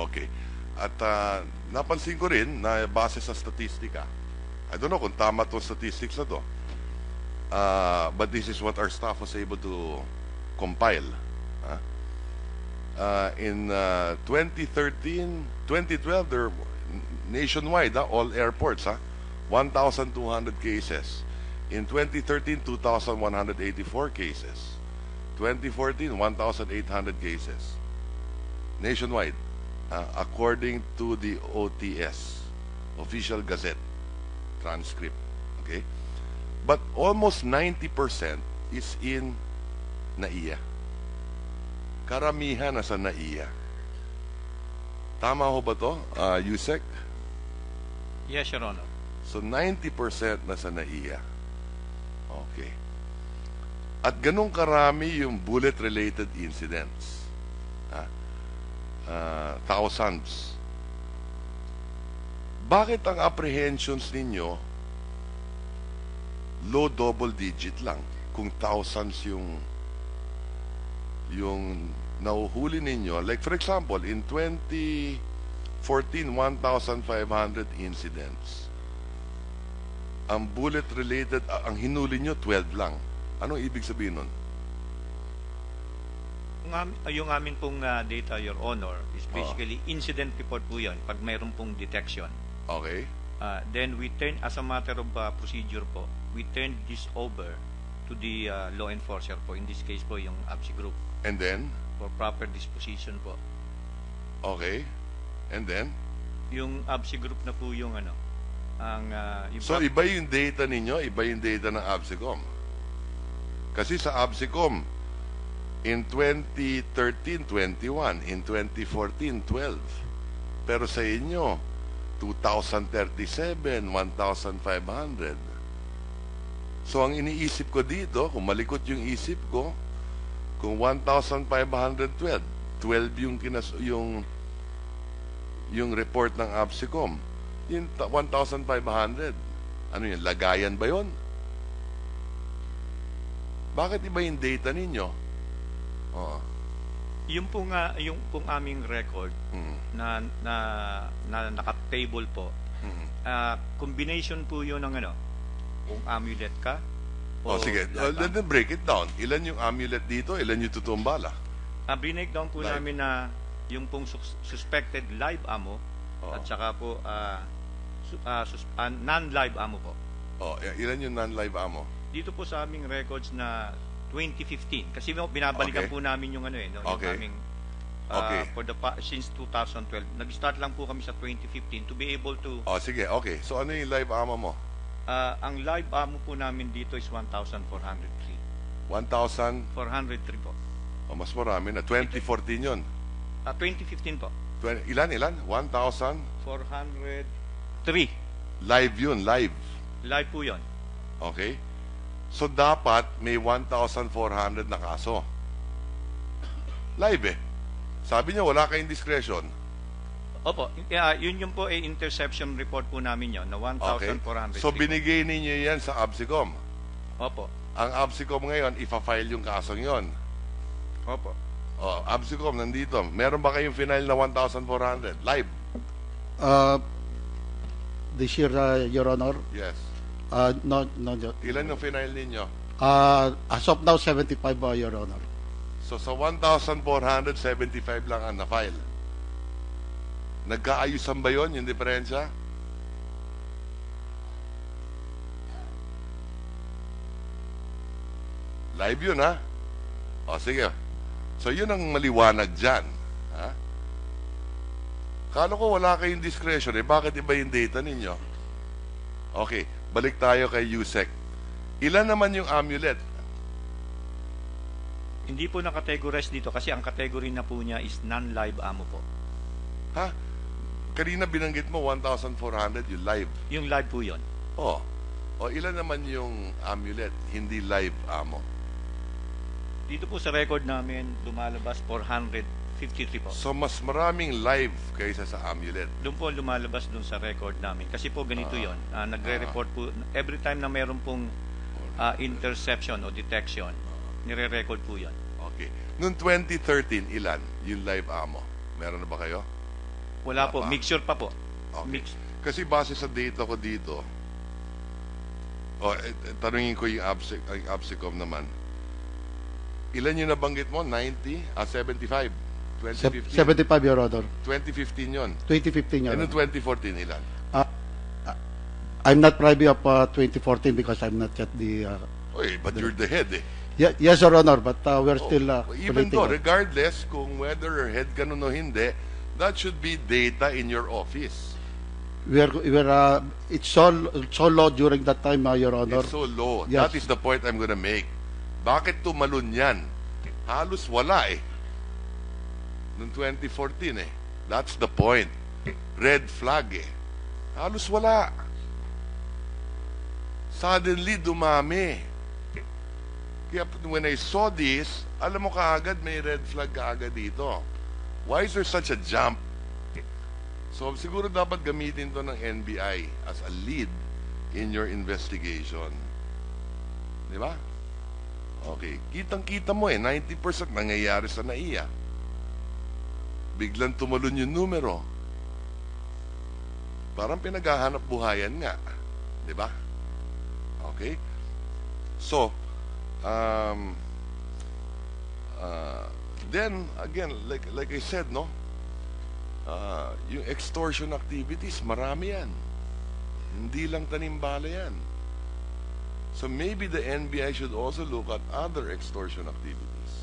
Okay. At napansin ko rin na base sa statistika, I don't know kung tama itong statistics na to, but this is what our staff was able to compile. In 2013, 2012, there nationwide, all airports, 1,200 cases. In 2013, 2,184 cases. 2014, 1,800 cases. Nationwide, according to the OTS, Official Gazette transcript. Okay? But almost 90% is in NAIA. Karamihan nasa NAIA. Tama ho ba to, Yusek? Yes, Your Honor. So 90% nasa NAIA. Okay. At ganun karami yung bullet-related incidents. Thousands. Bakit ang apprehensions ninyo low double digit lang kung thousands yung nauhuli ninyo? Like for example, in 2014, 1,500 incidents. Ang bullet-related, ang hinuli nyo, 12 lang. Anong ibig sabihin nun? Yung amin pong data, Your Honor, is basically incident report po yan pag mayroon pong detection. Okay. Then we turn, as a matter of procedure po, we turn this over to the law enforcer po. In this case po, yung ABSI group. And then? For proper disposition po. Okay. And then? Yung ABSI group na po yung ano, yung so, iba yung data ninyo, iba yung data ng ABSICOM. Kasi sa ABSICOM, in 2013, 21. In 2014, 12. Pero sa inyo, 2,037, 1,500. So, ang iniisip ko dito, kung malikot yung isip ko, kung 1,512, 12 yung report ng ABSICOM, yung 1,500, ano yun, lagayan ba yun? Bakit iba yung data ninyo? Yung pong aming record na naka-table po, combination po yun ng ano, kung amulet ka. Sige, let me break it down. Ilan yung amulet dito, ilan yung totoong bala? Breakdown po Live. namin na yung pong suspected live ammo at saka po non-live ammo po. Ilan yung non-live ammo? Dito po sa aming records na 2015 kasi binabalikan po namin yung ano yung aming since 2012. Nag-start lang po kami sa 2015 to be able to Sige, okay. So ano yung live ammo mo? ang live ammo po namin dito is 1,403. 1,000? 403 po. Mas marami na. 2014 yun. 2015 po. Ilan? 1,000? 403. Live yun, live. Live po yun. Okay? So dapat may 1,400 na kaso. Live eh. Sabi niya wala kayong discretion. Opo, yun yung po ay interception report po namin yun na 1,400. So binigay ninyo yan sa ABSICOM. Opo. Ang ABSICOM ngayon, ifa-file yung kasong yon. Opo. ABSICOM nandito. Meron ba kayong final na 1,400? Live? This year, Your Honor, Yes. no. Ilan yung final ninyo? As of now, 75, Your Honor. So sa 1,475 lang ang na-file. Nagkaayusan ba yun, yung diferensya? Live yun, ha? Sige. So yun ang maliwanag dyan. Ha? Kala ko wala kayong discretion, bakit iba yung data ninyo? Okay, balik tayo kay Yusek. Ilan naman yung amulet? Hindi po nakategorize dito kasi ang category na po niya is non-live ammo po. Ha? Kanina binanggit mo 1,400 yung live. Yung live po yun. Ilan naman yung amulet, hindi live ammo? Dito po sa record namin, lumalabas 453 po. So mas maraming live kaysa sa amulet. Doon po lumalabas doon sa record namin. Kasi po ganito yon. Nagre-report po, every time na meron pong interception o detection, nire-record po yan. Okay. Noong 2013, ilan yung live ammo? Meron na ba kayo? Wala po, pa. mixture pa po. Okay. Kasi base sa data ko dito, tanungin ko yung ABSICOM naman. Ilan yung nabanggit mo? 75? 2015? 75, Your Honor. 2015 yun. 2015, Your And in Honor. 2014, ilan? I'm not privy of 2014 because I'm not yet the... But you're the head eh. Yes, Your Honor, but we're still... Even collating though, on. regardless kung whether head ka nun o hindi, that should be data in your office. It's so low during that time, Your Honor. It's so low. Yes. That is the point I'm gonna make. Bakit tumalon yan? Halos wala eh. Noong 2014 eh. That's the point. Red flag eh. Halos wala. Suddenly, dumami. Kaya when I saw this, alam mo kaagad may red flag kaagad dito. Why is there such a jump? So siguro dapat gamitin to ng NBI as a lead in your investigation. Di ba? Okay. Kitang-kita mo eh, 90% nangyayari sa NAIA. Biglang tumalon yung numero. Parang pinaghahanap buhayan nga. Di ba? Okay? So, then, again, like I said, no? Yung extortion activities, marami yan. Hindi lang tanimbala yan. So maybe the NBI should also look at other extortion activities.